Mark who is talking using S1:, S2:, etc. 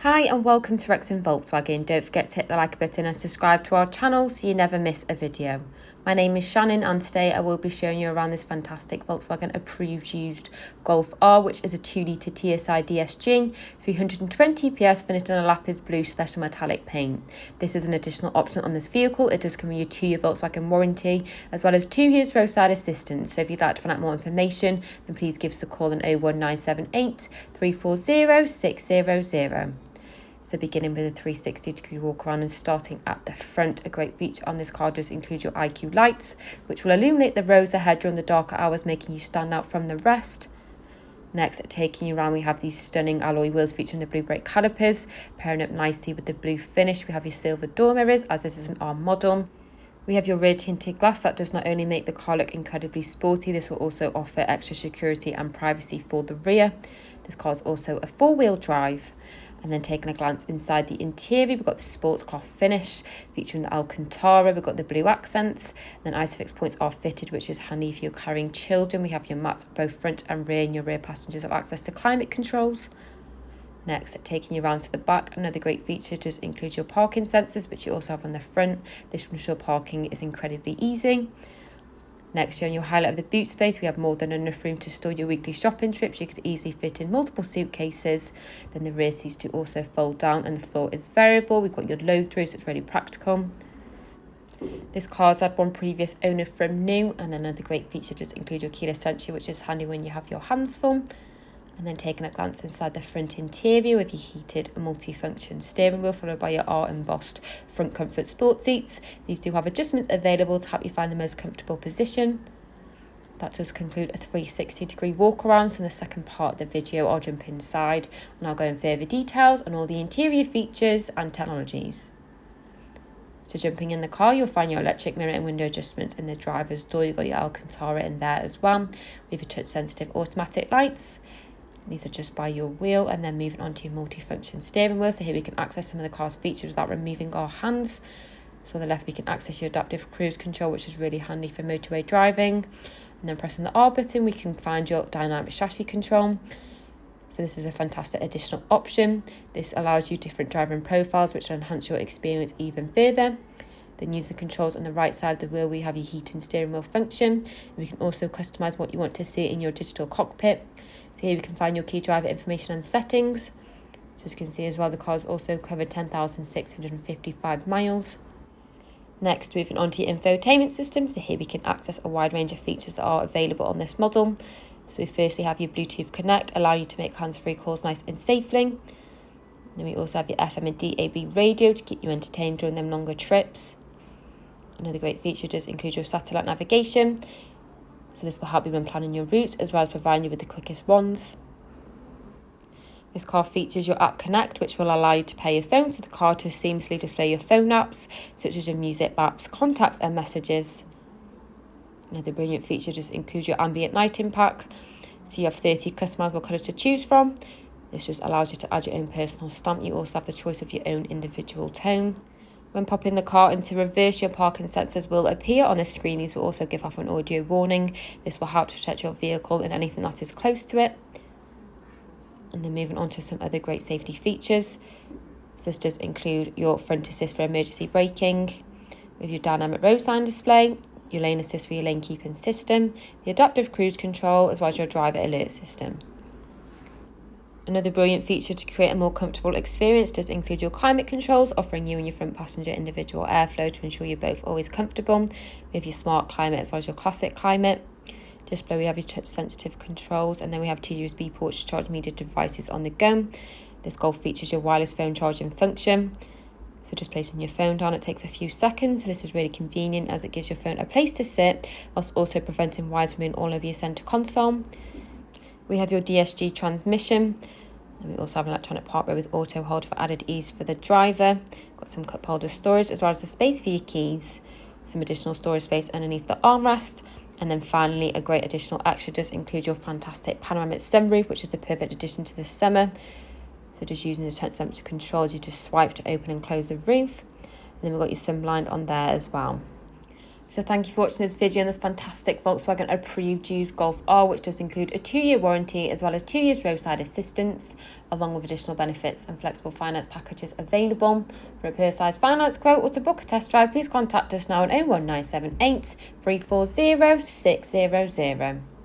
S1: Hi and welcome to Wrexham Volkswagen. Don't forget to hit the like button and subscribe to our channel so you never miss a video. My name is Shannon and today I will be showing you around this fantastic Volkswagen approved used Golf R, which is a 2.0 TSI DSG 320ps finished in a Lapiz blue special metallic paint. This is an additional option on this vehicle. It does come with your 2-year Volkswagen warranty as well as 2 years roadside assistance. So if you'd like to find out more information, then please give us a call on 01978 340 600. So beginning with a 360 degree walk around and starting at the front, a great feature on this car does include your IQ lights, which will illuminate the roads ahead during the darker hours, making you stand out from the rest. Next, taking you around, we have these stunning alloy wheels featuring the blue brake calipers, pairing up nicely with the blue finish. We have your silver door mirrors, as this is an R model. We have your rear tinted glass that does not only make the car look incredibly sporty, this will also offer extra security and privacy for the rear. This car is also a 4-wheel drive. And then taking a glance inside the interior, we've got the sports cloth finish featuring the Alcantara. We've got the blue accents, and then Isofix points are fitted, which is handy if you're carrying children. We have your mats both front and rear, and your rear passengers have access to climate controls. Next, taking you around to the back, another great feature does include your parking sensors, which you also have on the front. This will ensure parking is incredibly easy. Next, on your highlight of the boot space, we have more than enough room to store your weekly shopping trips. You could easily fit in multiple suitcases. Then the rear seats do also fold down and the floor is variable. We've got your load through, so it's really practical. This car's had one previous owner from new, and another great feature does include your keyless entry, which is handy when you have your hands full. And then taking a glance inside the front interior with your heated multi-function steering wheel, followed by your R embossed front comfort sport seats. These do have adjustments available to help you find the most comfortable position. That does conclude a 360 degree walk around. So in the second part of the video, I'll jump inside and I'll go in further details on all the interior features and technologies. So jumping in the car, you'll find your electric mirror and window adjustments in the driver's door. You've got your Alcantara in there as well. We have your touch sensitive automatic lights. These are just by your wheel, and then moving on to your multi-function steering wheel. So here we can access some of the car's features without removing our hands. So on the left we can access your adaptive cruise control, which is really handy for motorway driving. And then pressing the R button we can find your dynamic chassis control. So this is a fantastic additional option. This allows you different driving profiles, which will enhance your experience even further. Then using the controls on the right side of the wheel, we have your heat and steering wheel function. We can also customise what you want to see in your digital cockpit. So here we can find your key driver information and settings. So as you can see as well, the car's also covered 10,655 miles. Next, moving on to your infotainment system. So here we can access a wide range of features that are available on this model. So we firstly have your Bluetooth Connect, allowing you to make hands-free calls nice and safely. Then we also have your FM and DAB radio to keep you entertained during them longer trips. Another great feature does include your satellite navigation. So this will help you when planning your routes as well as providing you with the quickest ones. This car features your App Connect, which will allow you to pair your phone to the car to seamlessly display your phone apps, such as your music, maps, contacts and messages. Another brilliant feature does include your ambient lighting pack. So you have 30 customizable colours to choose from. This just allows you to add your own personal stamp. You also have the choice of your own individual tone. When popping the car into reverse, your parking sensors will appear on the screen. These will also give off an audio warning. This will help to protect your vehicle and anything that is close to it. And then moving on to some other great safety features. So this does include your front assist for emergency braking, with your dynamic road sign display, your lane assist for your lane keeping system, the adaptive cruise control, as well as your driver alert system. Another brilliant feature to create a more comfortable experience does include your climate controls, offering you and your front passenger individual airflow to ensure you're both always comfortable, with your smart climate as well as your classic climate. Just below we have your touch sensitive controls, and then we have 2 USB ports to charge media devices on the go. This Golf features your wireless phone charging function. So just placing your phone down, it takes a few seconds. This is really convenient as it gives your phone a place to sit, whilst also preventing wires from being all over your centre console. We have your DSG transmission, and we also have an electronic park row with auto hold for added ease for the driver. Got some cup holder storage as well as the space for your keys, some additional storage space underneath the armrest, and then finally a great additional extra does include your fantastic panoramic sunroof, which is the perfect addition to the summer. So just using the touch sensor controls, you just swipe to open and close the roof, and then we've got your sun blind on there as well. So thank you for watching this video on this fantastic Volkswagen approved used Golf R, which does include a 2-year warranty as well as 2 years roadside assistance, along with additional benefits and flexible finance packages available. For a personalised finance quote or to book a test drive, please contact us now on 01978 340 600.